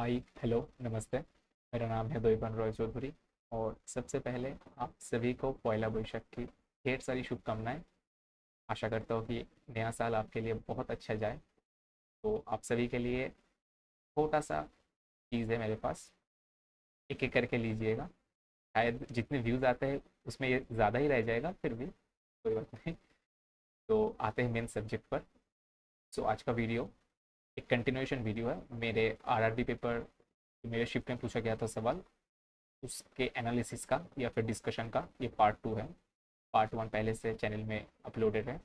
Hi hello नमस्ते। मेरा नाम है दोइबन रॉय चौधरी। और सबसे पहले आप सभी को पॉयला बोईशाख की ढेर सारी शुभकामनाएं। आशा करता हूँ कि नया साल आपके लिए बहुत अच्छा जाए। तो आप सभी के लिए छोटा सा चीज़ है मेरे पास, एक एक करके लीजिएगा। शायद जितने व्यूज़ आते हैं उसमें ये ज़्यादा ही रह जाएगा, फिर भी कोई बात नहीं। तो आते हैं मेन सब्जेक्ट पर। सो आज का वीडियो एक कंटिन्यूएशन वीडियो है मेरे आरआरबी पेपर। मेरे शिफ्ट में पूछा गया था सवाल, उसके एनालिसिस का या फिर डिस्कशन का ये पार्ट टू है। पार्ट वन पहले से चैनल में अपलोडेड है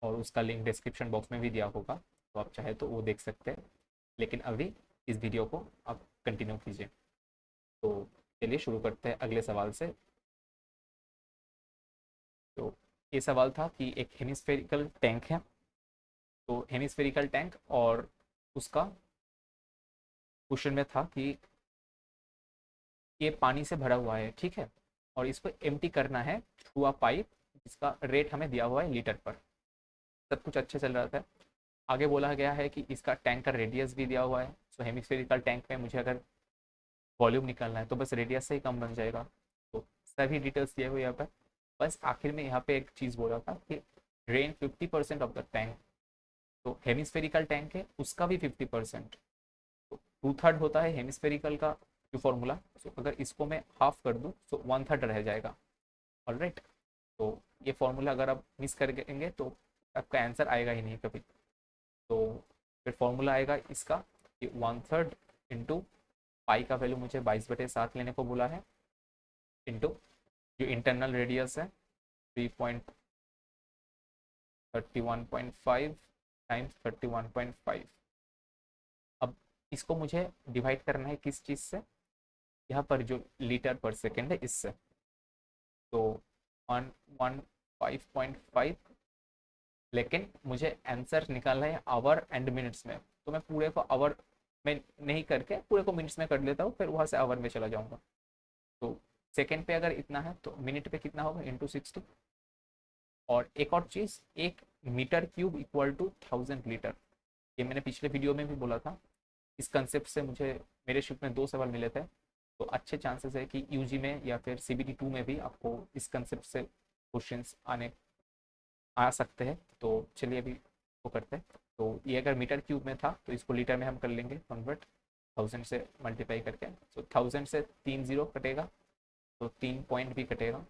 और उसका लिंक डिस्क्रिप्शन बॉक्स में भी दिया होगा, तो आप चाहे तो वो देख सकते हैं। लेकिन अभी इस वीडियो को आप कंटिन्यू कीजिए। तो चलिए शुरू करते हैं अगले सवाल से। तो ये सवाल था कि एक हेमिस्फेरिकल टैंक है। तो हेमिस्फेरिकल टैंक और उसका क्वेश्चन में था कि ये पानी से भरा हुआ है, ठीक है, और इसको एम्प्टी करना है थ्रू अ पाइप, जिसका रेट हमें दिया हुआ है लीटर पर। सब कुछ अच्छे चल रहा था। आगे बोला गया है कि इसका टैंक का रेडियस भी दिया हुआ है। सो हेमिस्फेरिकल टैंक में मुझे अगर वॉल्यूम निकालना है तो बस रेडियस से ही कम बन जाएगा। तो सभी डिटेल्स दिए हुए यहाँ पर। बस आखिर में यहाँ पे एक चीज़ बोला था कि ड्रेन 50% ऑफ द टैंक। तो हेमिस्फेरिकल टैंक है उसका भी 50%। तो टू थर्ड होता है हेमिस्फेरिकल का जो फॉर्मूला। सो अगर इसको मैं हाफ कर दूँ तो वन थर्ड रह जाएगा। ऑलराइट। तो ये फॉर्मूला अगर आप मिस कर देंगे तो आपका आंसर आएगा ही नहीं कभी। तो फिर फॉर्मूला आएगा इसका कि वन थर्ड इंटू पाई का वैल्यू मुझे 22/7 लेने को बोला है, इंटू जो इंटरनल रेडियस है 3.31.5 टाइम्स 31.5। अब इसको मुझे डिवाइड करना है किस चीज़ से, यहाँ पर जो लीटर पर सेकेंड है इससे। तो 115.5, लेकिन मुझे आंसर निकालना है आवर एंड मिनट्स में। तो मैं पूरे को आवर में नहीं करके पूरे को मिनट्स में कर लेता हूँ, फिर वहाँ से आवर में चला जाऊँगा। तो सेकेंड पे अगर इतना है तो मिनट पे कितना होगा, इंटू 60। और एक और चीज़, एक meter cube equal to 1000 litre. ये मैंने पिछले वीडियो में भी बोला था। इस कंसेप्ट से मुझे मेरे शिफ्ट में दो सवाल मिले थे। तो अच्छे चांसेस है कि यूजी में या फिर सीबीटी 2 में भी आपको इस कंसेप्ट से क्वेश्चंस आने आ सकते हैं। तो चलिए अभी वो करते हैं। तो ये अगर मीटर क्यूब में था तो इसको लीटर में हम कर लेंगे कन्वर्ट, 1000 से मल्टीप्लाई करके। तो 1000 से 3 जीरो कटेगा तो 3 पॉइंट भी कटेगा।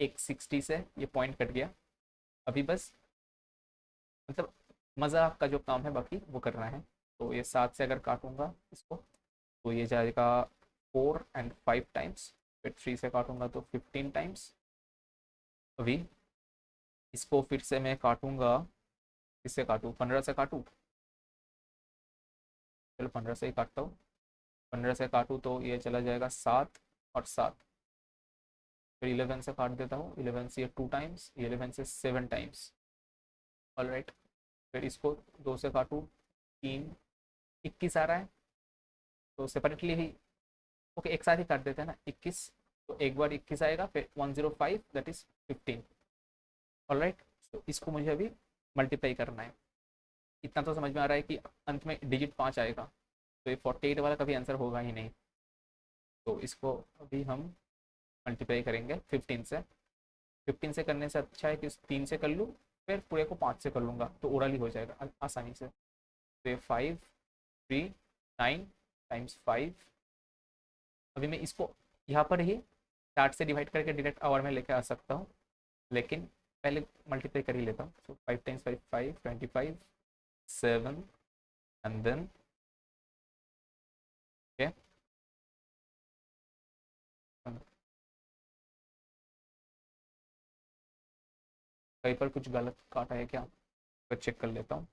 एक 60 से ये पॉइंट कट गया। अभी बस मतलब मज़ाक का जो काम है बाकी वो करना है। तो ये 7 से अगर काटूंगा इसको तो ये जाएगा 4 और 5 टाइम्स। फिर 3 से काटूंगा तो 15 टाइम्स। अभी इसको फिर से मैं काटूंगा, किससे काटूँ, 15 से काटूँ। चलो 15 से ही काटता हूँ। 15 से काटूँ तो ये चला जाएगा 7 और 7। फिर 11 से काट देता हूँ, 11 से ये 2 टाइम्स, 11 से 7 टाइम्स। All right. फिर इसको 2 से काटूँ, 3, 21 आ रहा है। तो सेपरेटली ही, ओके एक साथ ही काट देते हैं ना, 21। तो एक बार 21 आएगा, फिर 105 दैट इज 15। All right. तो इसको मुझे अभी मल्टीप्लाई करना है। इतना तो समझ में आ रहा है कि अंत में डिजिट 5 आएगा। तो ये 48 वाला कभी आंसर होगा ही नहीं। तो इसको अभी हम मल्टीप्लाई करेंगे 15 से। 15 से करने से अच्छा है कि 3 से कर लूँ, फिर पूरे को 5 से कर लूँगा तो ओरली हो जाएगा आसानी से। तो ये 5, 3, 9 टाइम्स 5। अभी मैं इसको यहाँ पर ही 60 से डिवाइड करके डायरेक्ट आवर में लेके आ सकता हूँ, लेकिन पहले मल्टीप्लाई कर ही लेता हूँ। सो 5 टाइम्स 5, 5, 25, 7 एंड देन ओके। कहीं पर कुछ गलत काटा है क्या, तो चेक कर लेता हूँ।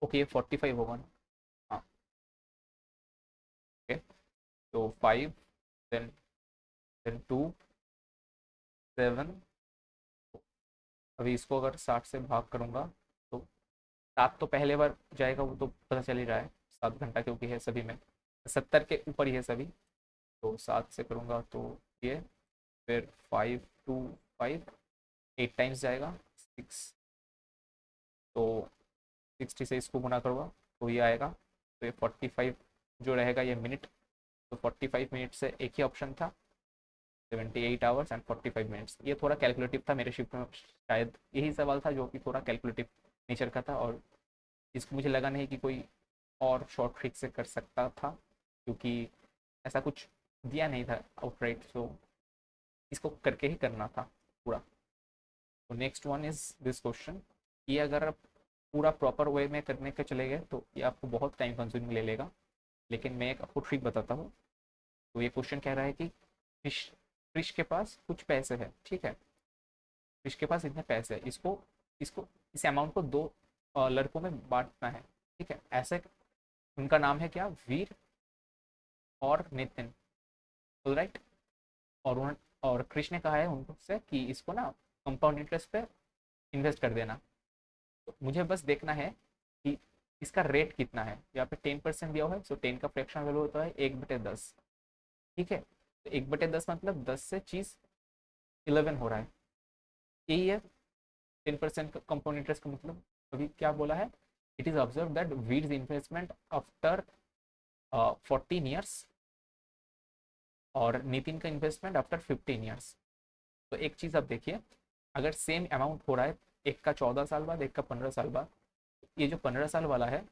ओके ये 45 होगा ना। हाँ ओके। तो 5, देन 2, 7। अभी इसको अगर 60 से भाग करूंगा तो 7 तो पहले बार जाएगा, वो तो पता चल ही रहा है। 7 घंटा क्योंकि है सभी में, 70 के ऊपर ही है सभी। तो 7 से करूंगा तो ये, फिर 5, 2, 5, 8 टाइम्स जाएगा, 6, तो 60 से इसको गुना करूँगा तो ये आएगा। तो ये 45 जो रहेगा ये मिनट, तो 45 मिनट से एक ही ऑप्शन था, 78 आवर्स एंड 45 मिनट्स। ये थोड़ा कैलकुलेटिव था मेरे शिफ्ट में, शायद यही सवाल था जो कि थोड़ा कैलकुलेटिव नेचर का था, और इसको मुझे लगा नहीं कि कोई और शॉर्ट ट्रिक से कर सकता था, क्योंकि ऐसा कुछ दिया नहीं था आउटराइट, सो इसको करके ही करना था पूरा। तो next one is this question, ये अगर आप पूरा प्रॉपर वे में करने के चले गए तो ये आपको बहुत टाइम कंज्यूमिंग ले लेगा, लेकिन मैं एक आपको ट्रिक बताता हूँ। तो ये क्वेश्चन कह रहा है कि फिश फिश के पास कुछ पैसे है, ठीक है, फिश के पास इतने पैसे है, इसको इसको इस अमाउंट को दो लड़कों में बांटना है, ठीक है। ऐसे उनका नाम है क्या, वीर और नितिन, राइट। और उन्होंने और कृष्ण ने कहा है उनसे कि इसको ना कंपाउंड इंटरेस्ट पे इन्वेस्ट कर देना। तो मुझे बस देखना है कि इसका रेट कितना है। यहाँ पे 10% दिया हुआ है, सो 10 का फ्रैक्शन वैल्यू होता है 1/10, ठीक है। तो 1/10 मतलब 10 से चीज 11 हो रहा है, यही है 10% कंपाउंड इंटरेस्ट का मतलब। अभी क्या बोला है, it is observe that weeds investment after 14 years और नितिन का इन्वेस्टमेंट आफ्टर 15 ईयर्स। तो एक चीज आप देखिए, अगर सेम अमाउंट हो रहा है, एक का 14 साल बाद, एक का 15 साल बाद, ये जो 15 साल वाला है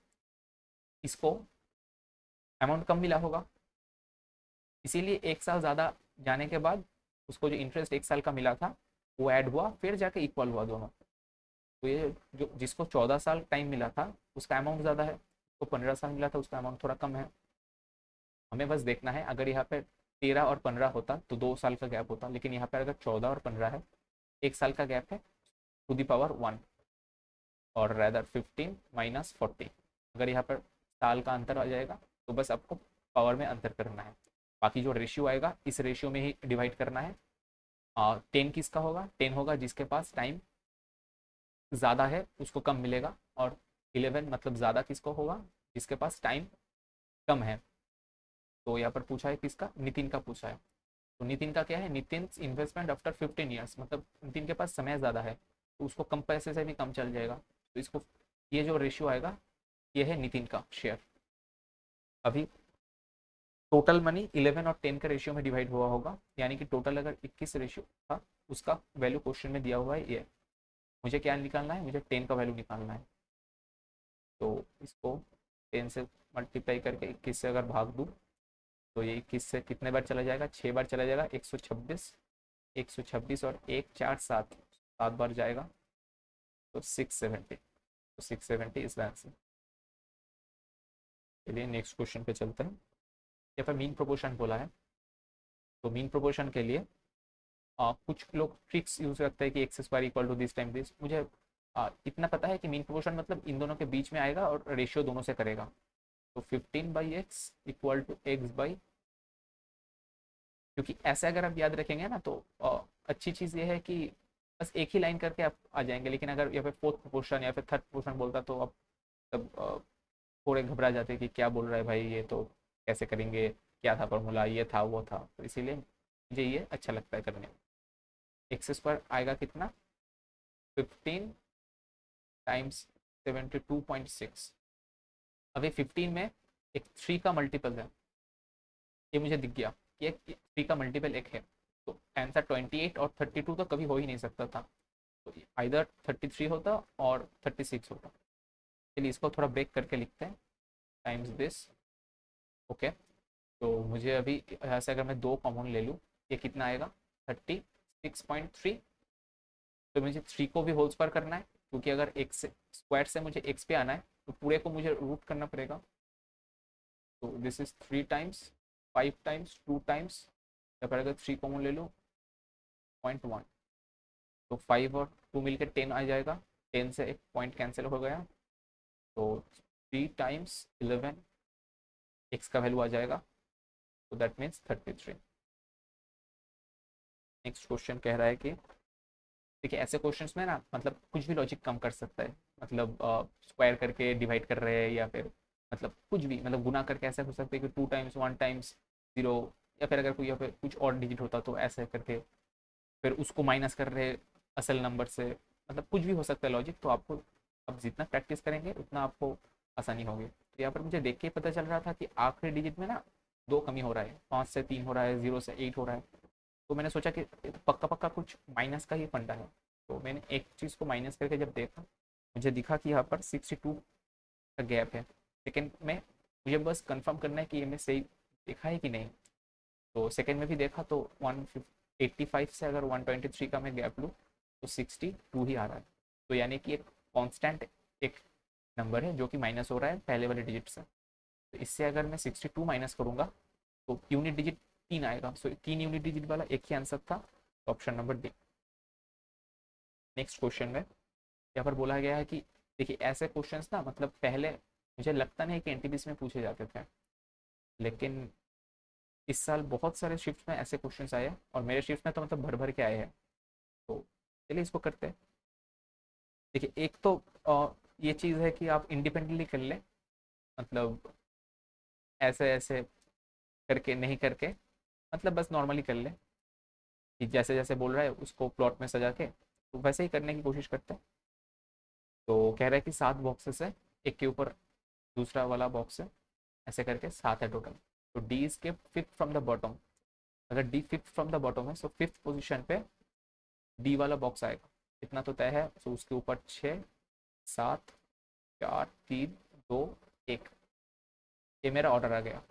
इसको अमाउंट कम मिला होगा, इसीलिए 1 साल ज़्यादा जाने के बाद उसको जो इंटरेस्ट 1 साल का मिला था वो ऐड हुआ, फिर जाके इक्वल हुआ दोनों। तो ये जो जिसको 14 साल टाइम मिला था उसका अमाउंट ज़्यादा है, उसको 15 साल मिला था उसका अमाउंट थोड़ा कम है। हमें बस देखना है, अगर यहाँ पे 13 और 15 होता तो 2 साल का गैप होता, लेकिन यहाँ पे अगर 14 और 15 है, 1 साल का गैप है, टू दी पावर 1, और रैदर 15 - 40। अगर यहाँ पर साल का अंतर आ जाएगा तो बस आपको पावर में अंतर करना है, बाकी जो रेशियो आएगा इस रेशियो में ही डिवाइड करना है। 10 किसका होगा, 10 होगा जिसके पास टाइम ज़्यादा है उसको कम मिलेगा, और 11 मतलब ज़्यादा किसको होगा, जिसके पास टाइम कम है। तो यहाँ पर पूछा है किसका, नितिन का पूछा है। तो नितिन का क्या है, नितिन इन्वेस्टमेंट आफ्टर 15 ईयर्स, मतलब नितिन के पास समय ज़्यादा है तो उसको कम पैसे से भी कम चल जाएगा, तो इसको ये जो रेशियो आएगा ये है नितिन का शेयर। अभी टोटल मनी 11 और 10 का रेशियो में डिवाइड हुआ होगा, यानी कि टोटल अगर 21 रेशियो था उसका वैल्यू क्वेश्चन में दिया हुआ है ये। मुझे क्या निकालना है, मुझे 10 का वैल्यू निकालना है। तो इसको 10 से मल्टीप्लाई करके 21 से अगर भाग दूँ तो ये 21 से कितने बार चला जाएगा, 6 बार चला जाएगा, 126, 126 और 1 4 7, 7 बार जाएगा, तो 670। तो 670 इज द आंसर। चलिए नेक्स्ट क्वेश्चन पे चलते हैं। यहाँ पर मीन प्रोपोर्शन बोला है, तो मीन प्रोपोर्शन के लिए कुछ लोग ट्रिक्स यूज करते हैं कि x square equal to this time this. मुझे इतना पता है कि मीन प्रोपोर्शन मतलब इन दोनों के बीच में आएगा और रेशियो दोनों से करेगा। तो 15/x equal to x by, क्योंकि ऐसे अगर आप याद रखेंगे ना तो अच्छी चीज़ ये है कि बस एक ही लाइन करके आप आ जाएंगे, लेकिन अगर यहाँ पे फोर्थ प्रोपोर्शन या फिर थर्ड प्रोपोर्शन बोलता तो आप तब थोड़े घबरा जाते कि क्या बोल रहा है भाई, ये तो कैसे करेंगे, क्या था फॉर्मूला, ये था वो था। तो इसीलिए मुझे ये अच्छा लगता है करने में। एक्स स्क्वायर आएगा कितना, 15 टाइम्स 72.6। अभी 15 में एक 3 का मल्टीपल है, ये मुझे दिख गया कि एक 3 का मल्टीपल एक है, तो आंसर 28 और 32 तो कभी हो ही नहीं सकता था, तो आइदर 33 होता और 36 होता। चलिए इसको थोड़ा ब्रेक करके लिखते हैं, टाइम्स दिस, ओके। तो मुझे अभी यहाँ से अगर मैं 2 कॉमन ले लूँ, ये कितना आएगा 36.3। तो मुझे 3 को भी होल स्क्वायर करना है, क्योंकि अगर एक्स से स्क्वायर से मुझे एक्स पे आना है तो पूरे को मुझे रूट करना पड़ेगा। तो this is 3 times 5 times 2 times, या फिर अगर 3 कॉमन ले लो 0.1, तो 5 और 2 मिलकर 10 आ जाएगा, 10 से एक पॉइंट कैंसिल हो गया, तो 3 टाइम्स 11 एक्स का वैल्यू आ जाएगा, तो दैट मीन्स 33। नेक्स्ट क्वेश्चन कह रहा है कि देखिए ऐसे क्वेश्चंस में ना मतलब कुछ भी लॉजिक कम कर सकता है, मतलब स्क्वायर करके डिवाइड कर रहे हैं या फिर मतलब कुछ भी, मतलब गुना करके ऐसा हो सकता है कि 2 टाइम्स 1 टाइम्स 0, या फिर अगर कोई या फिर कुछ और डिजिट होता तो ऐसे करके फिर उसको माइनस कर रहे असल नंबर से, मतलब कुछ भी हो सकता है लॉजिक। तो आपको अब जितना प्रैक्टिस करेंगे उतना आपको आसानी होगी। तो यहाँ पर मुझे देख के ही पता चल रहा था कि आखिरी डिजिट में ना 2 कमी हो रहा है, 5 से 3 हो रहा है, 0 से 8 हो रहा है। तो मैंने सोचा कि ये तो पक्का पक्का कुछ माइनस का ही फंडा है। तो मैंने एक चीज़ को माइनस करके जब देखा, मुझे दिखा कि यहाँ पर 62 का गैप है। सेकेंड में मुझे बस कंफर्म करना है कि ये मैं सही देखा है कि नहीं। तो सेकेंड में भी देखा तो 185 से अगर 123 का मैं गैप लूँ तो 62 ही आ रहा है। तो यानी कि एक कांस्टेंट एक नंबर है जो कि माइनस हो रहा है पहले वाले डिजिट से। तो इससे अगर मैं 62 माइनस करूंगा तो यूनिट डिजिट 3 आएगा। सो 3 यूनिट डिजिट वाला एक ही आंसर था, option number D. Next question में यहाँ पर बोला गया है कि देखिए ऐसे क्वेश्चंस ना मतलब पहले मुझे लगता नहीं कि एनटीपीसी में पूछे जाते थे, लेकिन इस साल बहुत सारे शिफ्ट में ऐसे क्वेश्चंस आए हैं और मेरे शिफ्ट में तो मतलब भर भर के आए हैं। तो चलिए इसको करते हैं। देखिए एक तो ये चीज़ है कि आप इंडिपेंडेंटली कर लें, मतलब ऐसे ऐसे करके नहीं करके, मतलब बस नॉर्मली कर लें कि जैसे जैसे बोल रहा है उसको प्लॉट में सजा के तो वैसे ही करने की कोशिश करते हैं। तो कह रहा है कि 7 बॉक्सेस है, एक के ऊपर दूसरा वाला बॉक्स है, ऐसे करके 7 है टोटल। तो डी इज के फिफ्थ फ्रॉम द बॉटम। अगर D fifth from the bottom है तो फिफ्थ पोजिशन पे डी वाला बॉक्स आएगा। इतना तो तय है। तो उसके ऊपर 6 7 4 3 2 1, ये मेरा ऑर्डर आ गया।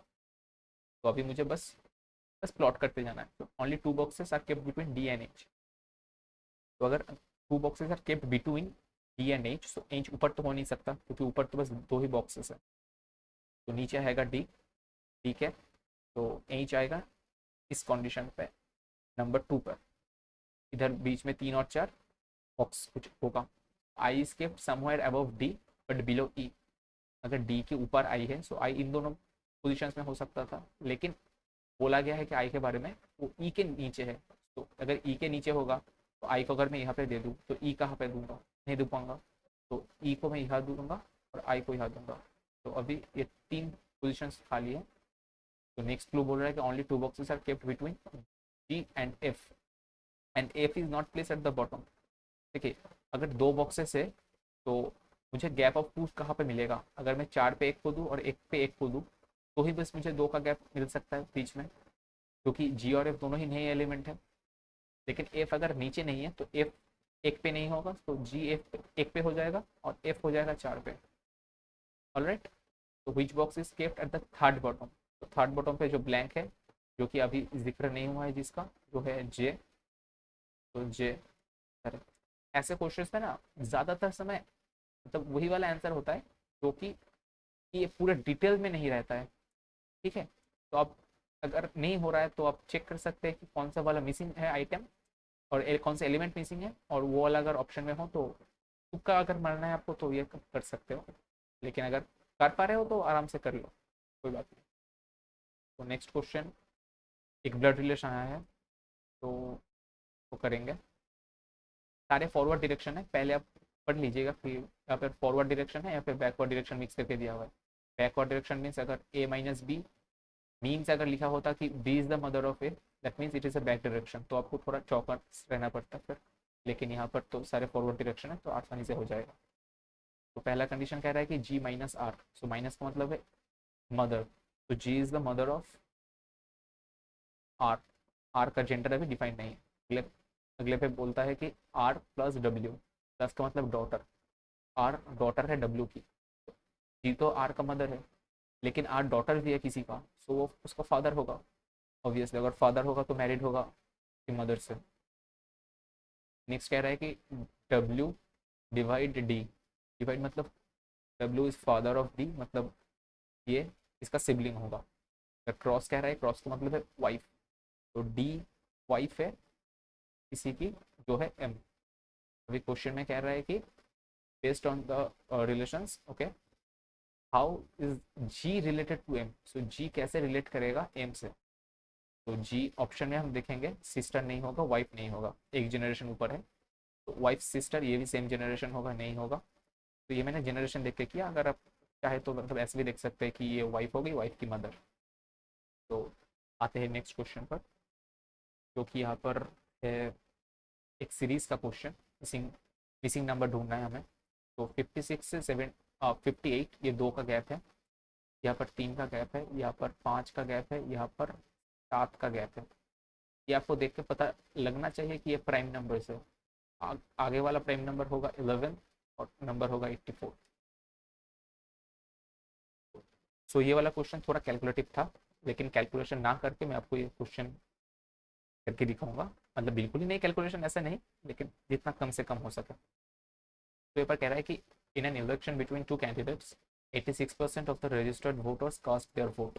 तो अभी मुझे बस बस प्लॉट करते जाना है। तो only 2 boxes are kept between D and H. तो अगर 2 boxes are kept between D and H, तो एच ऊपर तो हो नहीं सकता क्योंकि ऊपर तो बस 2 ही बॉक्सेस है। तो नीचे आएगा डी। ठीक है, तो एच आएगा इस कंडीशन पे नंबर 2 पर। इधर बीच में 3 और 4 बॉक्स कुछ होगा। I is kept somewhere above D but below E. अगर डी के ऊपर आई है सो आई इन दोनों पोजिशन में हो सकता था, लेकिन बोला गया है कि आई के बारे में वो ई के नीचे है। तो अगर ई के नीचे होगा तो आई को अगर मैं यहाँ पे दे दूँ तो ई कहाँ पे दूंगा, नहीं दे पाऊंगा। तो ई को मैं यहाँ दूंगा और आई को यहाँ दूंगा। तो अभी ये 3 पोजिशन खाली है। तो नेक्स्ट क्लू बोल रहा है कि only 2 boxes are kept between G and F is not place at the bottom. देखिए अगर 2 बॉक्सेस है तो मुझे गैप ऑफ 2 कहाँ पे मिलेगा। अगर मैं 4 पे 1 को दूँ और 1 पे 1 को दूँ तो ही बस मुझे 2 का गैप मिल सकता है बीच में, क्योंकि जी और एफ दोनों ही नए एलिमेंट है। लेकिन एफ अगर नीचे नहीं है तो एफ 1 पे नहीं होगा, तो जी एफ 1 पे हो जाएगा और एफ हो जाएगा 4 पे। ऑलराइट, तो which box is kept at the third bottom. तो थर्ड बॉटम पे जो ब्लैंक है, जो कि अभी जिक्र नहीं हुआ है जिसका, जो है जे। तो जे करें। ऐसे क्वेश्चन में ना ज़्यादातर समय मतलब वही वाला आंसर होता है जो कि ये पूरे डिटेल में नहीं रहता है। ठीक है, तो आप अगर नहीं हो रहा है तो आप चेक कर सकते हैं कि कौन सा वाला मिसिंग है आइटम और कौन सा एलिमेंट मिसिंग है, और वो वाला अगर ऑप्शन में हो तो तुक्का अगर मारना है आपको तो ये कर सकते हो। लेकिन अगर कर पा रहे हो तो आराम से कर लो, कोई बात नहीं। तो नेक्स्ट क्वेश्चन, एक ब्लड रिलेशन आया है तो वो करेंगे। सारे फॉरवर्ड डायरेक्शन है, पहले आप पढ़ लीजिएगा फिर यहाँ पर फॉरवर्ड डायरेक्शन है या फिर बैकवर्ड डायरेक्शन मिक्स करके दिया हुआ है। बैकवर्ड डायरेक्शन मीन्स अगर ए माइनस बी मीन्स अगर लिखा होता कि B is the mother of A, that means it is a back direction, तो आपको थोड़ा चौकस रहना पड़ता है फिर। लेकिन यहाँ पर तो सारे फॉरवर्ड डायरेक्शन है तो आसानी से हो जाएगा। तो पहला कंडीशन कह रहा है कि G minus R, so minus का मतलब है मदर, तो G is the mother of R. R का जेंडर अभी डिफाइन नहीं है। अगले अगले पे बोलता है कि आर प्लस डब्ल्यू, प्लस का मतलब डॉटर, आर डॉटर है डब्ल्यू की। जी तो आर का मदर है, लेकिन आर डॉटर भी है किसी का, सो वो उसका फादर होगा। ऑब्वियसली अगर फादर होगा तो मैरिड होगा कि मदर से। नेक्स्ट कह रहा है कि डब्ल्यू डिवाइड डी। डिवाइड मतलब W is father of D, मतलब ये इसका सिबलिंग होगा। क्रॉस कह रहा है, क्रॉस का मतलब है वाइफ, तो डी वाइफ है किसी की जो है एम। अभी क्वेश्चन में कह रहा है कि based on the relations, okay, how is G related to M. So G कैसे रिलेट करेगा एम से। तो जी ऑप्शन में हम देखेंगे सिस्टर नहीं होगा, वाइफ नहीं होगा, एक जनरेशन ऊपर है। तो वाइफ सिस्टर ये भी सेम जनरेशन होगा, नहीं होगा। तो ये मैंने जनरेशन देख के किया, अगर आप चाहे तो मतलब ऐसे भी देख सकते हैं कि ये वाइफ हो गई, वाइफ की मदर। तो आते हैं नेक्स्ट क्वेश्चन पर, जो कि यहाँ पर है एक सीरीज का क्वेश्चन। मिसिंग मिसिंग नंबर ढूंढना है हमें। तो 56 से 58, ये 2 का गैप है, यहाँ पर 3 का गैप है, यहाँ पर 5 का गैप है, यहाँ पर 7 का गैप है। ये आपको देख के पता लगना चाहिए कि ये प्राइम नंबर है। आगे वाला प्राइम नंबर होगा 11 और नंबर होगा 84। सो ये वाला क्वेश्चन थोड़ा कैलकुलेटिव था, लेकिन कैलकुलेशन ना करके मैं आपको ये क्वेश्चन करके दिखाऊंगा। मतलब बिल्कुल ही नहीं कैलकुलेशन ऐसा नहीं, लेकिन जितना कम से कम हो सके। तो पेपर कह रहा है कि in an election between two candidates 86% of the registered voters cast their vote.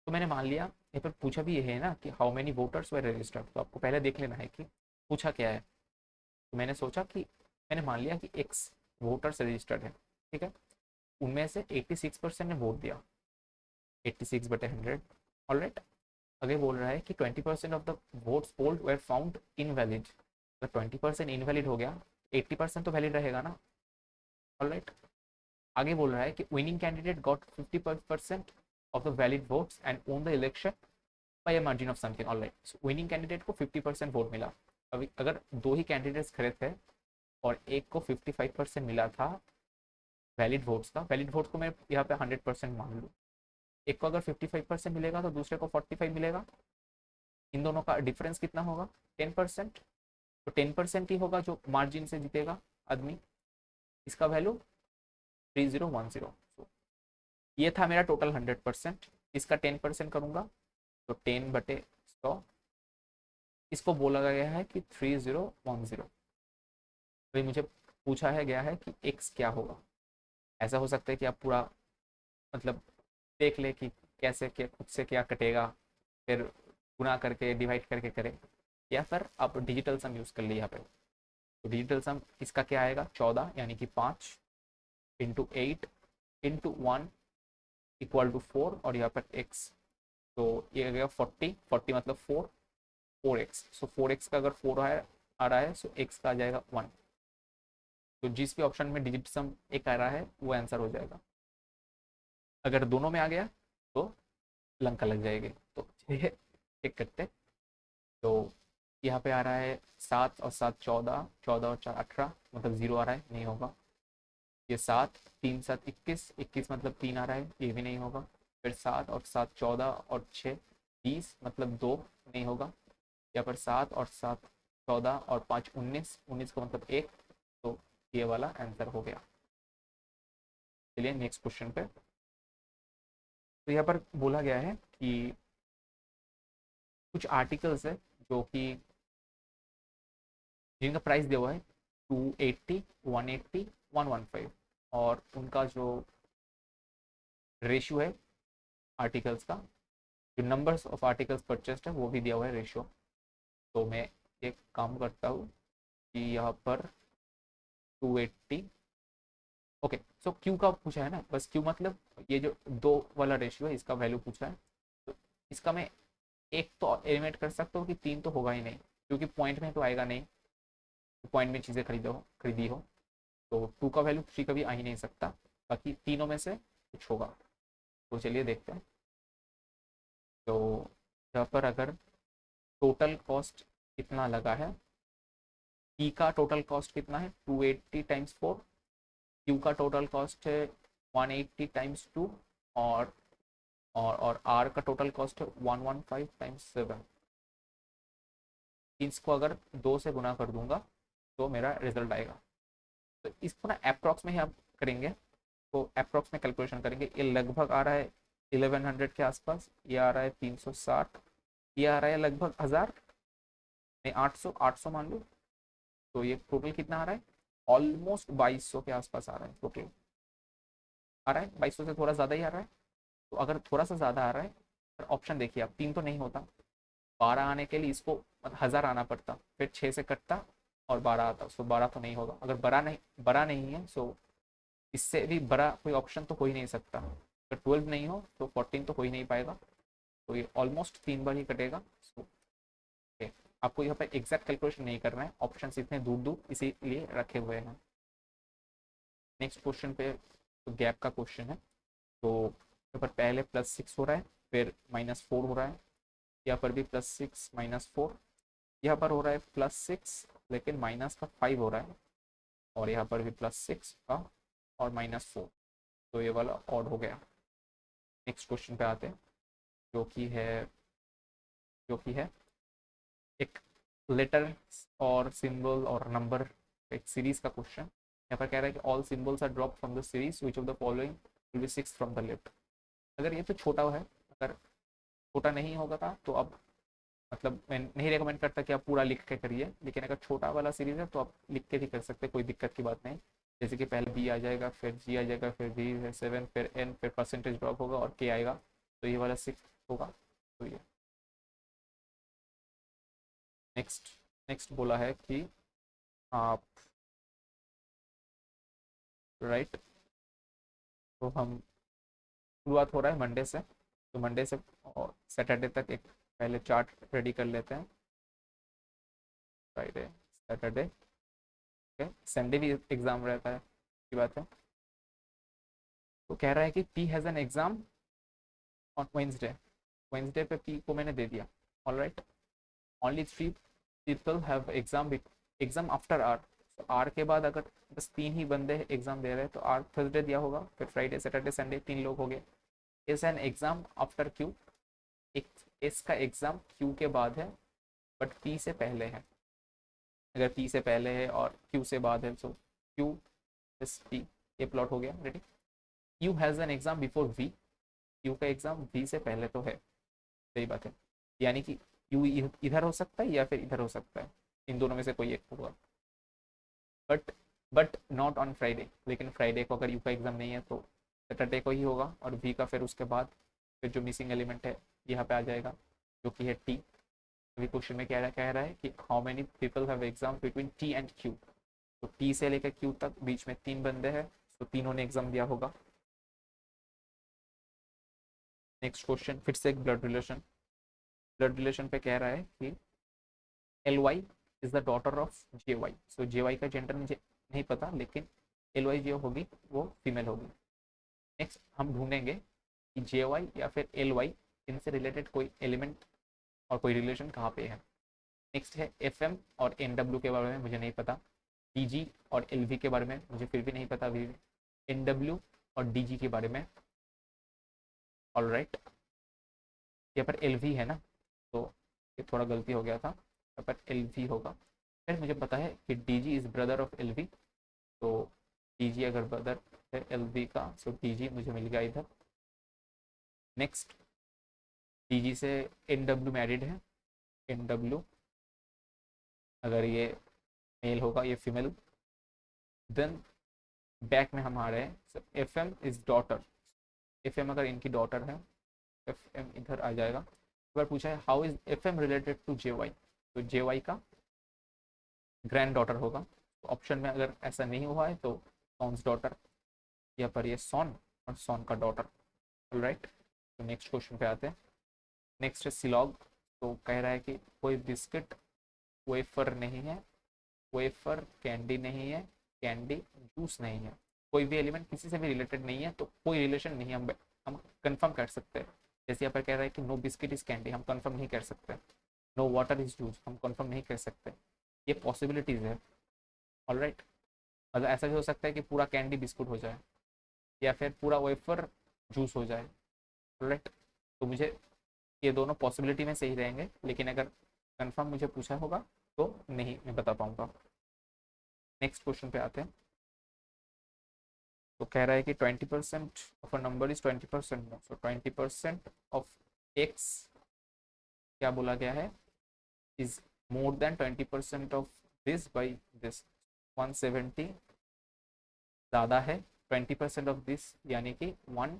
तो मैंने मान लिया, यहाँ पर पूछा भी ये है ना कि how many voters were registered, तो आपको पहले देख लेना है कि पूछा क्या है। तो मैंने सोचा कि मैंने मान लिया कि एक्स वोटर्स रजिस्टर्ड है, ठीक है, उनमें से 86% ने वोट दिया, 86/100। ऑलराइट, आगे बोल रहा है कि 20% of the votes polled were found invalid. अगर 20% इनवैलिड हो गया, 80% तो वैलिड रहेगा ना। ऑलराइट, आगे बोल रहा है कि winning candidate got 50% of the valid votes and won the election by a margin of something. Alright, winning candidate को 50% वोट मिला। अभी अगर 2 ही कैंडिडेट्स खड़े थे और एक को 55% मिला था वैलिड वोट्स का, वैलिड वोट्स को मैं यहाँ पे 100% मान लूँ, एक को अगर 55% मिलेगा तो दूसरे को 45 मिलेगा। इन दोनों का डिफरेंस कितना होगा? 10%। तो 10% ही होगा जो मार्जिन से जीतेगा आदमी। इसका वैल्यू 3010। ये था मेरा टोटल 100%। इसका 10% करूंगा तो 10/100। इसको बोला गया है कि 3010। भाई मुझे पूछा है गया है कि x क्या होगा। ऐसा हो सकता है कि आप पूरा मतलब देख ले कि कैसे क्या खुद से क्या कटेगा, फिर गुना करके डिवाइड करके करें, या फिर आप डिजिटल सम यूज़ कर लिए यहाँ पे। तो डिजिटल सम इसका क्या आएगा? 14 यानी कि 5 इंटू 8 इंटू 1 इक्वल टू 4, और यहाँ पर x, तो ये आ गया 40 मतलब 4x। सो 4x का अगर 4 आ रहा है सो x का आ जाएगा 1। तो जिस भी ऑप्शन में डिजिट सम एक आ रहा है वो आंसर हो जाएगा। अगर दोनों में आ गया तो लंका लग जाएगी। तो चलिए चेक करते। तो यहाँ पे आ रहा है 7 और 7 14, 14 और 4 18, मतलब 0 आ रहा है, नहीं होगा। ये 7 3 7 21, 21 मतलब 3 आ रहा है, ये भी नहीं होगा। फिर 7 और 7 14 और 6 20 मतलब 2, नहीं होगा। यहाँ पर 7 और 7 14 और 5 19, 19 का मतलब 1। तो ये वाला आंसर हो गया। चलिए नेक्स्ट क्वेश्चन पे। तो यहाँ पर बोला गया है कि कुछ आर्टिकल्स है जो कि जिनका प्राइस दिया हुआ है 280, 180, 115, और उनका जो रेशियो है आर्टिकल्स का, जो नंबर्स ऑफ आर्टिकल्स परचेस्ड है वो भी दिया हुआ है रेशियो। तो मैं एक काम करता हूँ कि यहाँ पर 280, ओके। सो क्यू का पूछा है ना, बस क्यू मतलब ये जो 2 वाला रेशियो है इसका वैल्यू पूछा है। तो इसका मैं एक तो एलिमिनेट कर सकता हूँ कि 3 तो होगा ही नहीं, क्योंकि पॉइंट में तो आएगा नहीं, पॉइंट में चीज़ें खरीदी हो। तो 2 का वैल्यू 3 कभी आ ही नहीं सकता, बाकी तीनों में से कुछ होगा। तो चलिए देखते हैं। तो यहाँ पर अगर टोटल कॉस्ट कितना लगा है, ई का टोटल कॉस्ट कितना है 280 टाइम्स 4, क्यू का टोटल कॉस्ट है 180 टाइम्स 2, और आर का टोटल कॉस्ट है 115 टाइम्स 7। इसको अगर 2 से गुना कर दूंगा तो मेरा रिजल्ट आएगा। तो इसको ना अप्रॉक्स में ही आप करेंगे, तो अप्रॉक्स में कैलकुलेशन करेंगे। ये लगभग आ रहा है 1100 के आसपास, ये आ रहा है 360, ये आ रहा है लगभग 1000, नहीं 800, 800 मान लो। तो ये टोटल कितना आ रहा है? ऑलमोस्ट 2200 के आसपास आ रहा है टोटल। आ रहा है 2200 से थोड़ा ज़्यादा ही आ रहा है। तो अगर थोड़ा सा ज़्यादा आ रहा है, तो ऑप्शन देखिए आप, 3 तो नहीं होता, 12 आने के लिए इसको 1000 आना पड़ता, फिर 6 से कटता और 12 आता। सो 12 तो नहीं होगा। अगर बड़ा नहीं है सो इससे भी बड़ा कोई ऑप्शन तो हो ही नहीं सकता। अगर 12 नहीं हो तो 14 तो हो ही नहीं पाएगा। तो ये ऑलमोस्ट 3 बार ही कटेगा। सो आपको यहाँ पर एग्जैक्ट कैलकुलेशन नहीं करना है, ऑप्शन इतने दूर दूर इसीलिए रखे हुए हैं। नेक्स्ट क्वेश्चन पे तो गैप का क्वेश्चन है। तो यहाँ पर पहले +6 हो रहा है, फिर -4 हो रहा है, यहाँ पर भी +6 -4, यहाँ पर हो रहा है +6 लेकिन माइनस का 5 हो रहा है, और यहाँ पर भी +6 का और -4, तो ये वाला ऑड हो गया। नेक्स्ट क्वेश्चन पे आते हैं, जो कि है जो कि है एक लेटर और सिंबल और नंबर, एक सीरीज का क्वेश्चन। यहाँ पर कह रहा है कि all symbols are drop from the series, which of the following will be 6 from the left. अगर ये तो छोटा है, अगर छोटा नहीं होगा था तो अब मतलब मैं नहीं रिकमेंड करता कि आप पूरा लिख के करिए, लेकिन अगर छोटा वाला सीरीज है तो आप लिख के भी कर सकते हैं, कोई दिक्कत की बात नहीं। जैसे कि पहले बी आ जाएगा, फिर जी आ जाएगा, फिर वी है 7, फिर एन, फिर परसेंटेज ड्रॉप होगा और के आएगा, तो ये वाला 6 होगा। तो ये नेक्स्ट नेक्स्ट बोला है कि आप राइट, तो हम शुरुआत हो रहा है मंडे से, तो मंडे से और सैटरडे तक एक पहले चार्ट रेडी कर लेते हैं। फ्राइडे, सैटरडे, संडे भी एग्जाम रहता है की बात है। तो कह रहा है कि P has an exam on Wednesday, Wednesday पे पी को मैंने दे दिया। All right, only 3 people have exam after R. R के बाद अगर बस 3 ही बंदे एग्जाम दे रहे हैं तो आर थर्सडे दिया होगा, फिर फ्राइडे सैटरडे संडे 3 लोग हो गए। Is an exam after Q, एक इसका एग्जाम क्यू के बाद है बट पी से पहले है। अगर पी से पहले है और क्यू से बाद है तो क्यू इज पी। ये प्लॉट हो गया ready. U has an exam before V, U का एग्जाम वी से पहले तो है, सही बात है, यानी कि यू इधर हो सकता है या फिर इधर हो सकता है, इन दोनों में से कोई एक होगा। But but not on Friday, लेकिन फ्राइडे को अगर यू का एग्जाम नहीं है तो सैटरडे को ही होगा, और वी का फिर उसके बाद फिर जो मिसिंग एलिमेंट है यहाँ पे आ जाएगा, जो कि है टी। अभी क्वेश्चन में कह रहा है कि how many people have exam between T and Q, तो टी से लेकर क्यू तक बीच में 3 बंदे हैं, तो तीनों ने एग्जाम दिया होगा। नेक्स्ट क्वेश्चन फिर से एक ब्लड रिलेशन पे कह रहा है कि L Y is the daughter of J Y. So J Y का जेंडर मुझे नहीं पता, लेकिन एल वाई जो होगी वो फीमेल होगी। नेक्स्ट हम ढूंढेंगे कि जे वाई या फिर एल वाई, इनसे रिलेटेड कोई एलिमेंट और कोई रिलेशन कहाँ पे है। नेक्स्ट है एफ एम और एन डब्ल्यू के बारे में मुझे नहीं पता, डी जी और एल वी के बारे में मुझे फिर भी नहीं पता, अभी एन डब्ल्यू और डी जी के बारे में। ऑल राइट, यहाँ पर एल वी है ना, तो ये थोड़ा गलती हो गया था, यहाँ पर एल वी होगा। फिर मुझे पता है कि D G is brother of L V, तो डी जी अगर ब्रदर है एल वी का, सो डी जी मुझे मिल गया इधर। नेक्स्ट डी जी से एन डब्ल्यू मैरिड है, एन डब्ल्यू अगर ये मेल होगा, ये फीमेल। देन बैक में हम आ रहे हैं, F M is daughter, F M अगर इनकी डॉटर है, एफ एम इधर आ जाएगा। अगर पूछा है how is F M related to J Y, तो जे वाई का ग्रैंड डॉटर होगा। तो ऑप्शन में अगर ऐसा नहीं हुआ है तो सॉन्स डॉटर, या पर ये सॉन और सॉन का डॉटर। राइट, तो नेक्स्ट क्वेश्चन पे आते हैं। नेक्स्ट है सिलॉग, तो कह रहा है कि कोई बिस्किट वेफर नहीं है, वेफर कैंडी नहीं है, कैंडी जूस नहीं है, कोई भी एलिमेंट किसी से भी रिलेटेड नहीं है, तो कोई रिलेशन नहीं है, हम कंफर्म कर सकते हैं। जैसे यहाँ पर कह रहा है कि नो बिस्किट इज कैंडी, हम कंफर्म नहीं कर सकते। नो वाटर इज जूस, हम कंफर्म नहीं कर सकते। ये पॉसिबिलिटीज है। ऑल राइट, मतलब ऐसा भी हो सकता है कि पूरा कैंडी बिस्कुट हो जाए, या फिर पूरा वेफर जूस हो जाए। राइट, तो मुझे ये दोनों पॉसिबिलिटी में सही रहेंगे, लेकिन अगर कंफर्म मुझे पूछा होगा तो नहीं मैं बता पाऊंगा। नेक्स्ट क्वेश्चन पे आते हैं, तो कह रहा है कि 20% of a number is 20%, so 20% of x क्या बोला गया है, is more than 20% of this by this. 170 ज़्यादा है 20% ऑफ दिस, यानी कि 1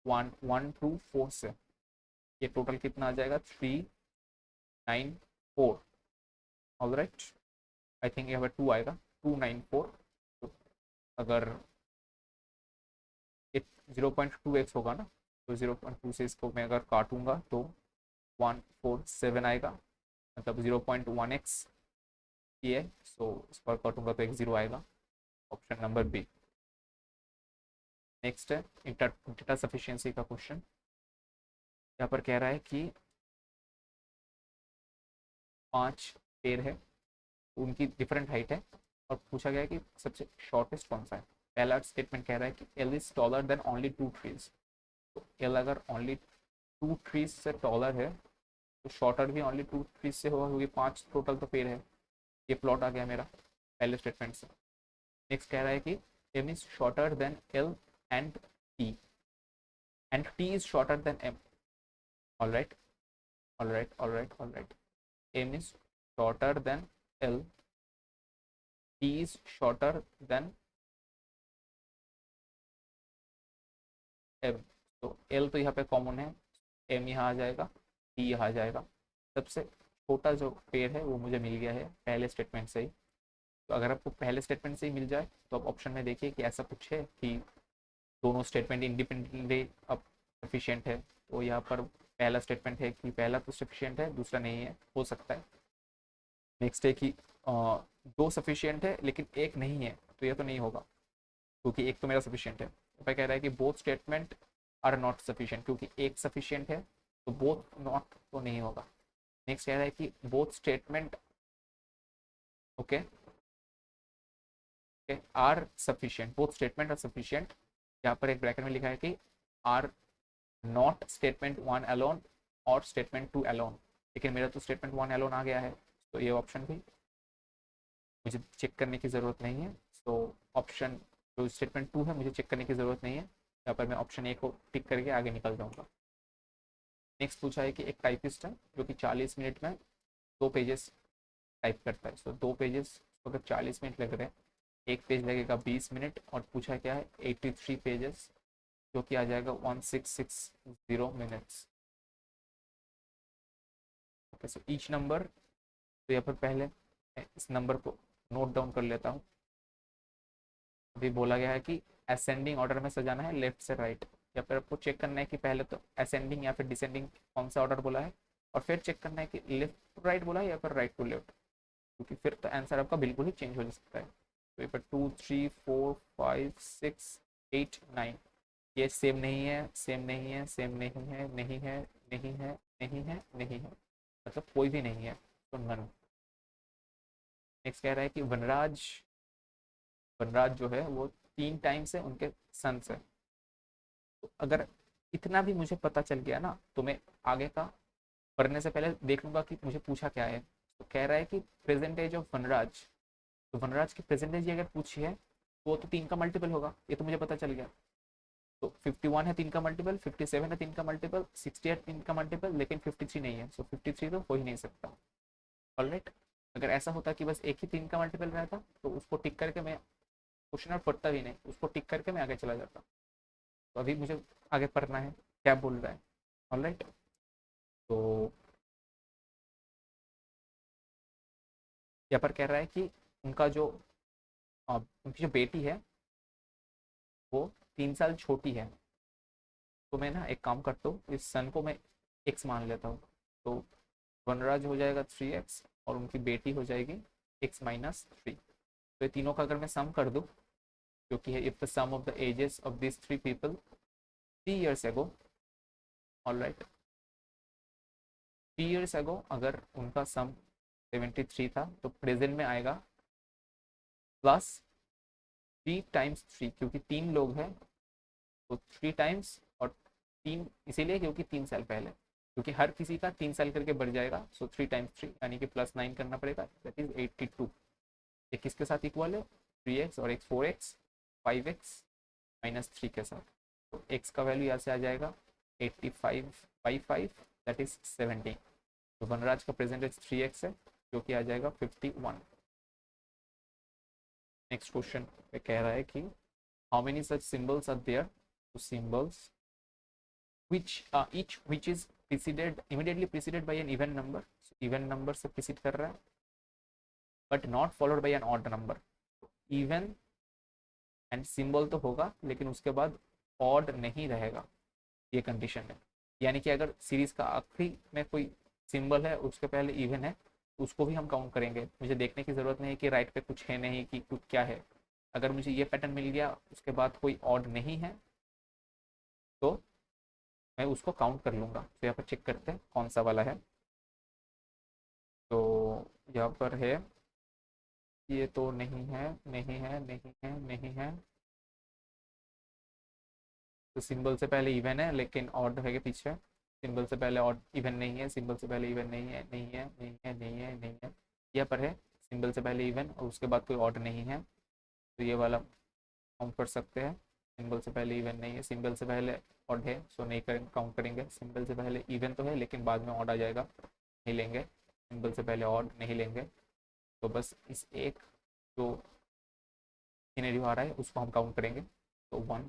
1 2 4 से, ये टोटल कितना आ जाएगा 394। ऑल राइट, आई थिंक यहाँ पर 2 आएगा, 294। तो अगर 0.2x होगा ना, तो 0.2 से इसको मैं अगर काटूंगा तो 147 आएगा, मतलब 0.1x ये है, सो इस पर काटूंगा तो एक 0 आएगा। Option number B. नेक्स्ट है डेटा सफिशियंसी का क्वेश्चन। यहाँ पर कह रहा है कि 5 पेड़ है, तो उनकी डिफरेंट हाइट है। और पूछा गया है कि सबसे शॉर्टेस्ट कौन सा है। पहला स्टेटमेंट कह रहा है कि L is taller than only 2 trees. तो एल अगर ओनली 2 ट्रीज से टॉलर है तो शॉर्टर भी ओनली 2 ट्रीज से होगा, क्योंकि 5 टोटल तो पेड़ है। ये प्लॉट आ गया मेरा पहले स्टेटमेंट से। नेक्स्ट कह रहा है कि M is shorter than L and T, and T is shorter than M. All right, all right, all right, all right. M is shorter than L, T is shorter than M. तो L तो यहाँ पे common है, M यहाँ आ जाएगा, T यहाँ आ जाएगा। सबसे छोटा जो पेड़ है वो मुझे मिल गया है पहले स्टेटमेंट से ही। तो अगर आपको पहले स्टेटमेंट से ही मिल जाए तो आप ऑप्शन में देखिए कि ऐसा कुछ है कि दोनों स्टेटमेंट इंडिपेंडेंटली अब सफिशिएंट है। तो यहाँ पर पहला स्टेटमेंट है कि पहला तो सफिशिएंट है, दूसरा नहीं है, हो सकता है। नेक्स्ट है कि दो सफिशिएंट है लेकिन एक नहीं है, तो ये तो नहीं होगा क्योंकि एक तो मेरा सफिशिएंट है। तो कह रहा है कि both statement are not sufficient, क्योंकि एक सफिशिएंट है तो बोथ नॉट तो नहीं होगा। नेक्स्ट कह रहा है कि both statement okay are sufficient, both statement are sufficient. यहाँ पर एक ब्रैकेट में लिखा है कि are not statement one alone और स्टेटमेंट टू अलोन, लेकिन मेरा तो स्टेटमेंट वन अलोन आ गया है, तो ये ऑप्शन भी मुझे चेक करने की ज़रूरत नहीं है। तो ऑप्शन जो स्टेटमेंट टू है मुझे चेक करने की ज़रूरत नहीं है, यहाँ पर मैं ऑप्शन ए को टिक करके आगे निकल जाऊँगा। नेक्स्ट पूछा है कि एक टाइपिस्ट है जो कि 40 मिनट में 2 पेजेस टाइप करता है। सो 2 पेजेस अगर 40 मिनट लग रहे हैं, एक पेज लगेगा 20 मिनट, और पूछा क्या है 83 पेजेस, जो कि आ जाएगा 1660 minutes. Okay, so each number, तो यहाँ पर पहले मैं इस नंबर को नोट डाउन कर लेता हूँ। अभी बोला गया है कि असेंडिंग ऑर्डर में सजाना है लेफ्ट से राइट, या फिर आपको चेक करना है कि पहले तो असेंडिंग या फिर डिसेंडिंग कौन सा ऑर्डर बोला है, और फिर चेक करना है कि लेफ्ट टू राइट बोला है या फिर राइट टू लेफ्ट, क्योंकि फिर तो आंसर आपका बिल्कुल ही चेंज हो सकता है। तो यहाँ पर 2 3 4 5 6 8 9, ये सेम नहीं है, सेम नहीं है, सेम नहीं है, नहीं है, नहीं है, नहीं है, नहीं है, मतलब कोई भी नहीं है, तो नन। नेक्स्ट कह रहा है कि वनराज, वनराज जो है वो 3 टाइम्स है उनके सन से। तो अगर इतना भी मुझे पता चल गया ना, तो मैं आगे का पढ़ने से पहले देख लूंगा कि मुझे पूछा क्या है। तो कह रहा है कि प्रेजेंट एज ऑफ वनराज, तो वनराज की प्रेजेंट एज अगर पूछी है तो वो तो 3 का मल्टीपल होगा, ये तो मुझे पता चल गया। तो 51 है 3 का मल्टीपल, 57 है 3 का मल्टीपल, 60 है 3 का मल्टीपल, लेकिन 53 नहीं है। सो 53 तो हो ही नहीं सकता। ऑलराइट, अगर ऐसा होता कि बस एक ही 3 का मल्टीपल रहता तो उसको टिक करके मैं क्वेश्चन पढ़ता भी नहीं, उसको टिक करके मैं आगे चला जाता। तो अभी मुझे आगे पढ़ना है क्या बोल रहा है। ऑलराइट, तो यहाँ पर कह रहा है कि उनका जो उनकी जो बेटी है वो 3 साल छोटी है। तो मैं ना एक काम करता हूँ, इस सन को मैं एक्स मान लेता हूँ। तो वनराज हो जाएगा 3x और उनकी बेटी हो जाएगी x-3। तो ये तीनों का अगर मैं सम कर दूँ, जो कि है if the sum of the ages of this 3 people 3 years ago, all right, 3 years ago अगर उनका सम 73 था, तो प्रेजेंट में आएगा प्लस 3 times 3, क्योंकि 3 लोग हैं तो 3 टाइम्स, और 3 इसीलिए क्योंकि 3 साल पहले, क्योंकि हर किसी का 3 साल करके बढ़ जाएगा। सो 3 times 3 यानी कि +9 करना पड़ेगा, दैट इज 82। ये किसके साथ इक्वल है, 3x और एक 4x 5x-3 के साथ। तो x का वैल्यू यहाँ से आ जाएगा 85/5, दैट इज 70। तो वनराज का प्रेजेंटेज 3x है, जो कि आ जाएगा 51। नेक्स्ट क्वेश्चन पे कह रहा है कि how many such symbols are there, तो symbols which is preceded immediately preceded by an even number, so even number से precede कर रहा है, but not followed by an odd number। even and symbol तो होगा लेकिन उसके बाद ऑड नहीं रहेगा, ये कंडीशन है। यानी कि अगर सीरीज का आखिरी में कोई सिंबल है उसके पहले इवन है, उसको भी हम काउंट करेंगे। मुझे देखने की जरूरत नहीं कि राइट पे कुछ है नहीं कि कुछ क्या है। अगर मुझे ये पैटर्न मिल गया उसके बाद कोई ऑड नहीं है तो मैं उसको काउंट कर लूंगा। तो यहाँ पर चेक करते हैं कौन सा वाला है। तो यहाँ पर है ये तो नहीं है, नहीं है, नहीं है, नहीं है। तो सिंबल से पहले इवन है लेकिन ऑड है के पीछे। सिंबल से पहले ऑड इवन नहीं है, सिंबल से पहले इवन नहीं है, नहीं है, नहीं है, नहीं है, नहीं है। यहाँ पर है सिंबल से पहले इवन और उसके बाद कोई ऑड नहीं है, तो ये वाला काउंट कर सकते हैं। सिंबल से पहले इवन नहीं है, सिंबल से पहले ऑड है, सो नहीं करेंगे, काउंट करेंगे। सिंबल से पहले इवन तो है लेकिन बाद में ऑड आ जाएगा, नहीं लेंगे। सिंबल से पहले ऑड नहीं लेंगे। तो बस इस एक जो सिनेरियो आ रहा है उसको हम काउंट करेंगे, तो 1।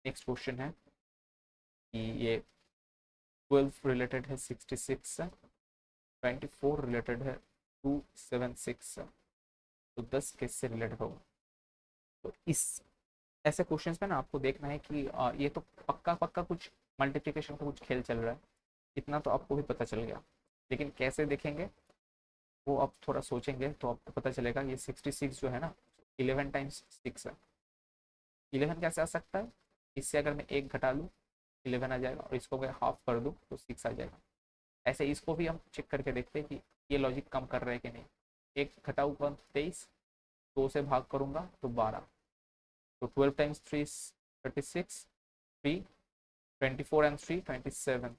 नेक्स्ट क्वेश्चन है कि ये 12 रिलेटेड है 66 से, 24 रिलेटेड है 276 से, तो 10 किससे रिलेटेड होगा? तो इस ऐसे क्वेश्चंस में ना आपको देखना है कि ये तो पक्का पक्का कुछ मल्टीप्लिकेशन का कुछ खेल चल रहा है, इतना तो आपको भी पता चल गया। लेकिन कैसे देखेंगे वो आप थोड़ा सोचेंगे तो आपको पता चलेगा। ये 66 जो है ना, 11 टाइम्स 6 है। 11 कैसे आ सकता है? इससे अगर मैं एक घटा लूँ 11 आ जाएगा, और इसको अगर हाफ कर दूँ तो 6 आ जाएगा। ऐसे इसको भी हम चेक करके देखते हैं कि ये लॉजिक कम कर रहे हैं कि नहीं। एक घटाऊ 23, 2 से भाग करूँगा तो 12, तो 12 टाइम्स 3 36, 3 24 एंड 3 27।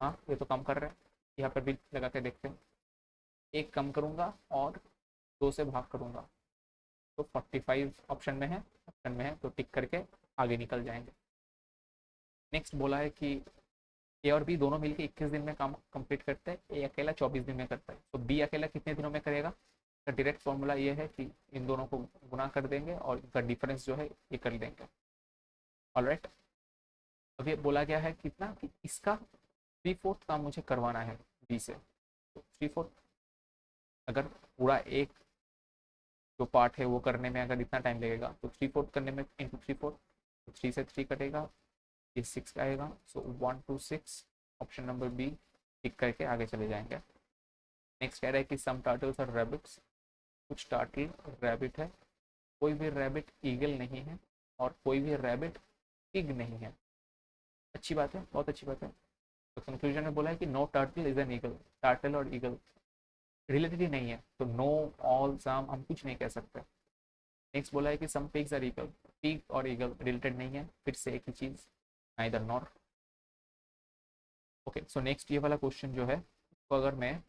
हाँ ये तो कम कर रहे हैं, यहाँ पर भी लगा के देखते हैं। एक कम करूँगा और 2 से भाग करूँगा तो 45 ऑप्शन में है, तो टिक करके आगे निकल जाएंगे। नेक्स्ट बोला है कि ए और बी दोनों मिलकर 21 दिन में काम कंप्लीट करते हैं, ए अकेला 24 दिन में करता है, तो बी अकेला कितने दिनों में करेगा? तो डायरेक्ट फॉर्मूला ये है कि इन दोनों को गुना कर देंगे और इनका डिफरेंस जो है ये कर देंगे। ऑलराइट, अब ये बोला गया है कितना कि इसका 3/4 काम मुझे करवाना है बी से। तो 3/4 अगर पूरा एक जो पार्ट है वो करने में अगर इतना टाइम लगेगा तो 3/4 करने में इंटू 3/4, तो 3 से 3 कटेगा, ये 6 आएगा। So 1 to 6 option number B tick करके आगे चले जाएंगे। नेक्स्ट कह रहा है कि सम टार्टल्स और रैबिट्स, कुछ टार्टल रैबिट है, कोई भी रैबिट ईगल नहीं है और कोई भी रैबिट पिग नहीं है। अच्छी बात है, बहुत अच्छी बात है। तो कंक्लूजन में बोला है कि no turtle is an eagle. Turtle और ईगल रिलेटेड ही नहीं है, तो नो ऑल सम हम कुछ नहीं कह सकते। नेक्स्ट बोला है कि सम पिग्स आर ईगल। पिग और ईगल रिलेटेड नहीं है, फिर से एक ही चीज, neither nor. Okay, so next ये वाला क्वेश्चन जो है, तो अगर मैं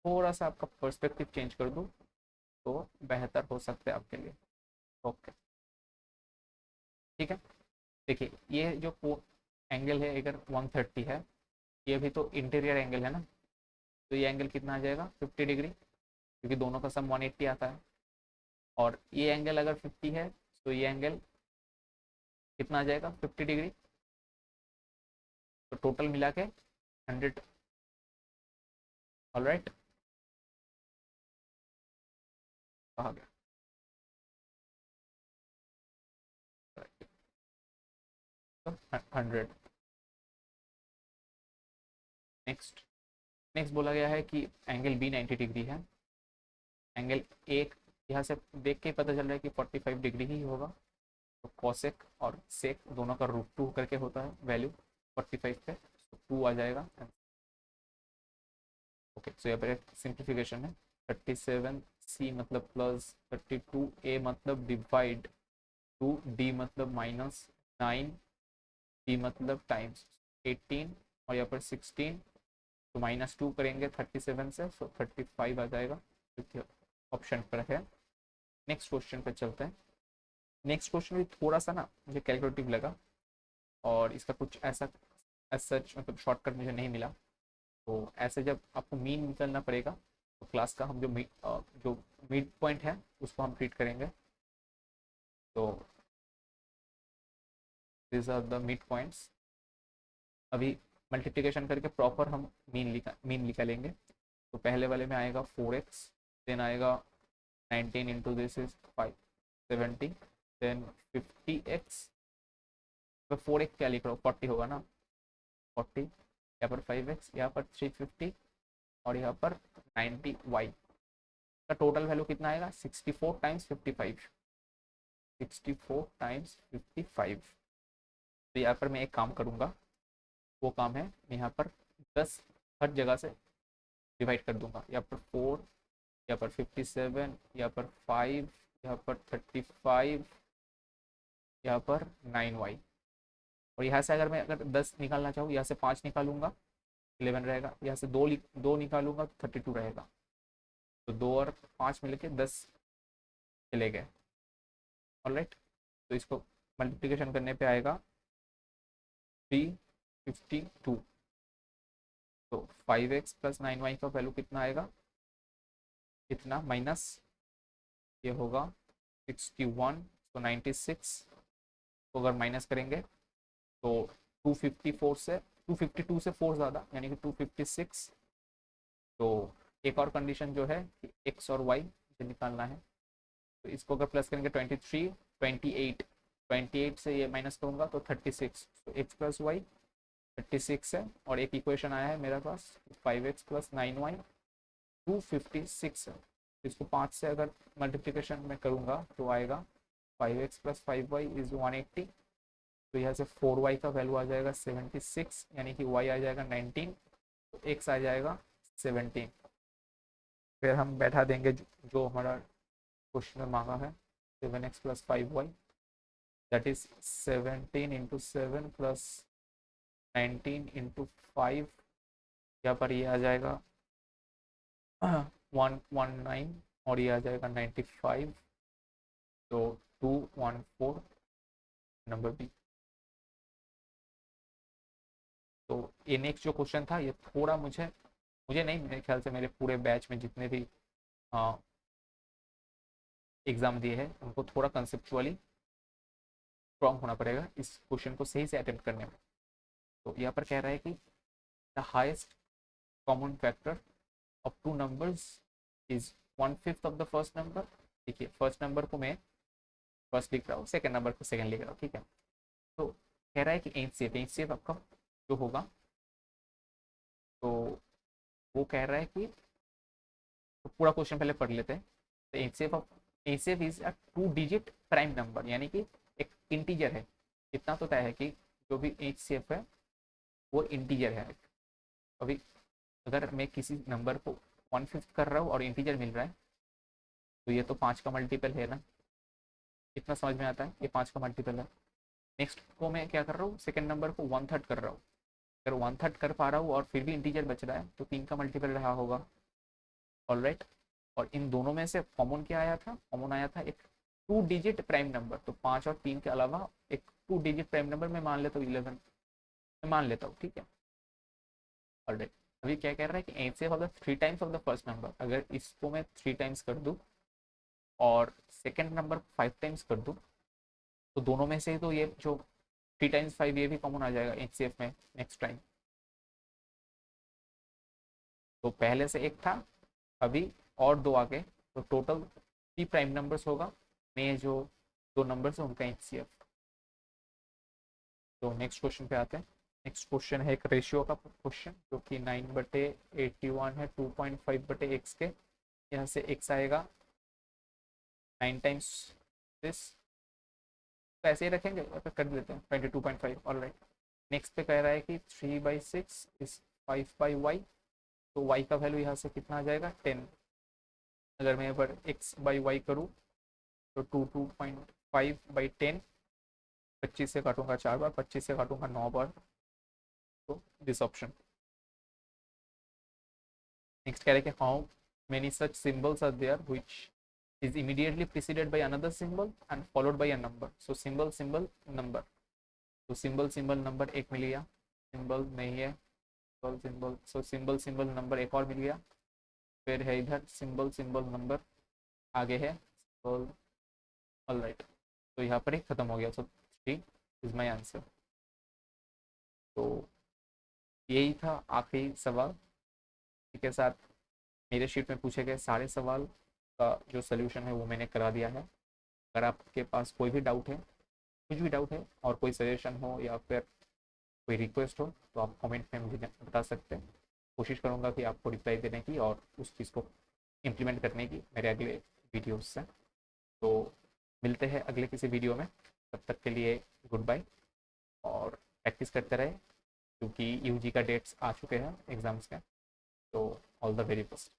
थोड़ा सा आपका पर्सपेक्टिव चेंज कर दूं तो बेहतर हो सकता है आपके लिए। ओके ठीक है, देखिए ये जो एंगल है अगर 130 है, ये भी तो इंटीरियर एंगल है ना, तो ये एंगल कितना आ जाएगा 50 डिग्री, क्योंकि दोनों का सम 180 आता है। और ये एंगल अगर 50 है तो ये एंगल कितना आ जाएगा 50 डिग्री, तो टोटल मिला के 100। ऑलराइट, कहा गया 100। नेक्स्ट नेक्स्ट बोला गया है कि एंगल बी 90 डिग्री है। एंगल एक यहाँ से देख के पता चल रहा है कि 45 डिग्री ही होगा, तो कॉसेक और सेक दोनों का √2 करके होता है वैल्यू 45 पे, तो 2 आ जाएगा। ओके, सो यहाँ पर एक सिंप्लीफिकेशन है। 37c मतलब प्लस, 32a मतलब डिवाइड, 2d मतलब माइनस, 9d मतलब टाइम्स 18, और यहाँ पर 16, तो -2 करेंगे 37 से, सो 35 आ जाएगा, जो ऑप्शन पर है। नेक्स्ट क्वेश्चन पे चलते हैं। नेक्स्ट क्वेश्चन भी थोड़ा सा ना मुझे कैलकुलेटिव लगा, और इसका कुछ ऐसा सच मतलब शॉर्टकट मुझे नहीं मिला। तो ऐसे जब आपको मीन निकलना पड़ेगा, तो क्लास का हम जो मिड पॉइंट है उसको हम ट्रीट करेंगे। तो this are the mid points. अभी मल्टीप्लिकेशन करके प्रॉपर हम मीन निकालेंगे। तो पहले वाले में आएगा 4x, देन आएगा 19 into this is 570, then 50x, तो 4x क्या लिख रहा हूँ 40 होगा ना, 40, यहाँ पर 5x, यहाँ पर 350, और यहाँ पर 90y का टोटल वैल्यू कितना आएगा 64 टाइम्स 55, 64 टाइम्स 55। तो यहाँ पर मैं एक काम करूँगा, वो काम है यहाँ पर 10 हर जगह से डिवाइड कर दूंगा, यहाँ पर 4, यहाँ पर 57, यहाँ पर 5, यहाँ पर 35, यहाँ पर 9y। और यहाँ से अगर मैं 10 निकालना चाहूँ, यहाँ से 5 निकालूंगा 11 रहेगा, यहाँ से दो निकालूंगा तो 32 रहेगा। तो 2 और 5 मिलके 10 चले गए। ऑलराइट, तो इसको मल्टीप्लिकेशन करने पे आएगा 352। तो 5x प्लस 9y का वैल्यू कितना आएगा, कितना माइनस ये होगा 61, तो 96 को अगर माइनस करेंगे तो 254 से 252 से 4 ज़्यादा यानी कि 256। तो एक और कंडीशन जो है कि x और y से निकालना है, तो इसको अगर प्लस करेंगे 23, 28, 28 से ये माइनस करूँगा तो 36, तो x प्लस वाई 36 है। और एक इक्वेशन आया है मेरे पास 5x प्लस 9y 256 है। इसको 5 से अगर मल्टीप्लिकेशन में करूँगा तो आएगा 5x प्लस 5y इज 180। तो यहाँ से 4y का वैल्यू आ जाएगा 76 यानी कि y आ जाएगा 19, तो x आ जाएगा 17। फिर हम बैठा देंगे जो हमारा क्वेश्चन में मांगा है 7x plus 5y that is 17 into 7 plus 19 into 5, यहाँ पर ये आ जाएगा 119 और ये आ जाएगा 95, तो 214 नंबर बी। तो ये नेक्स्ट जो क्वेश्चन था ये थोड़ा मुझे नहीं, मेरे ख्याल से मेरे पूरे बैच में जितने भी एग्जाम दिए हैं उनको थोड़ा कंसेप्चुअली स्ट्रॉन्ग होना पड़ेगा इस क्वेश्चन को सही से अटेम्प्ट करने में। तो यहाँ पर कह रहा है कि the highest common factor of two numbers is 1/5 of the first number. देखिए फर्स्ट नंबर को मैं फर्स्ट लिख रहा हूँ, सेकंड नंबर को सेकंड लिख रहा हूँ, ठीक है। तो कह रहा है कि एचसीएफ आपका जो होगा, तो वो कह रहा है कि तो पूरा क्वेश्चन पहले पढ़ लेते हैं। तो HCF is a 2 digit prime number, यानी कि एक इंटीजर है। इतना तो तय है कि जो भी एचसीएफ है वो इंटीजर है। अभी अगर मैं किसी नंबर को 1/5 कर रहा हूँ और इंटीजर मिल रहा है तो ये तो 5 का मल्टीपल है ना, इतना समझ में आता है, ये 5 का मल्टीपल है। नेक्स्ट को मैं क्या कर रहा हूँ, सेकंड नंबर को 1/3 कर रहा हूँ। अगर 1/3 कर पा रहा हूँ और फिर भी इंटीजर बच रहा है तो 3 का मल्टीपल रहा होगा। ऑलराइट, और इन दोनों में से कॉमन क्या आया था, कॉमन आया था एक 2 डिजिट प्राइम नंबर। तो 5 और 3 के अलावा एक 2 डिजिट प्राइम नंबर मैं मान लेता हूँ 11, मैं मान लेता हूँ, ठीक है। ऑलराइट, अभी क्या कह रहा है कि HCF of the 3 times of the first number. अगर इसको मैं 3 टाइम्स कर दूँ और सेकेंड नंबर 5 टाइम्स कर दूँ तो दोनों में से तो ये जो 3 टाइम्स 5 ये भी कॉमन आ जाएगा एचसीएफ में नेक्स्ट टाइम। तो पहले से एक था, अभी और दो आगे, तो टोटल 3 प्राइम नंबर्स होगा में जो दो नंबर्स है उनका एचसीएफ। तो नेक्स्ट क्वेश्चन पे आते हैं। नेक्स्ट क्वेश्चन है एक रेशियो का क्वेश्चन जो कि 9/81 है 2.5/x के। यहाँ से x आएगा 9 टाइम्स दिस, तो ऐसे ही रखेंगे या फिर कर देते हैं 22.5। ऑलराइट, नेक्स्ट पे कह रहा है कि 3/6 इज 5/y। तो y का वैल्यू यहाँ से कितना आ जाएगा 10। अगर मैं यहाँ पर x/y करूँ तो 2.5/10, 25 से काटूंगा 4 बार, 25 से काटूंगा 9 बार, तो दिस ऑप्शन। नेक्स्ट कह रहे हैं कि how many such symbols are there which is immediately preceded by another symbol and followed by a number. So symbol symbol number, तो symbol symbol number एक मिल गया, symbol नहीं है symbol symbol, so symbol symbol number एक और मिल गया। फिर है इधर symbol symbol number, आगे है symbol। ऑलराइट, तो यहाँ पर ही खत्म हो गया। सो 3 इज माई आंसर। तो यही था आखिरी सवाल के साथ मेरे शीट में पूछे गए सारे सवाल का जो सोल्यूशन है वो मैंने करा दिया है। अगर आपके पास कोई भी डाउट है, कुछ भी डाउट है और कोई सजेशन हो या फिर कोई रिक्वेस्ट हो तो आप कमेंट में मुझे बता सकते हैं। कोशिश करूँगा कि आपको रिप्लाई देने की और उस चीज़ को इम्प्लीमेंट करने की मेरे अगले वीडियोस से। तो मिलते हैं अगले किसी वीडियो में, तब तक के लिए गुड बाय। और प्रैक्टिस करते रहे क्योंकि यूजी का डेट्स आ चुके हैं एग्ज़ाम्स के। तो ऑल द वेरी बेस्ट।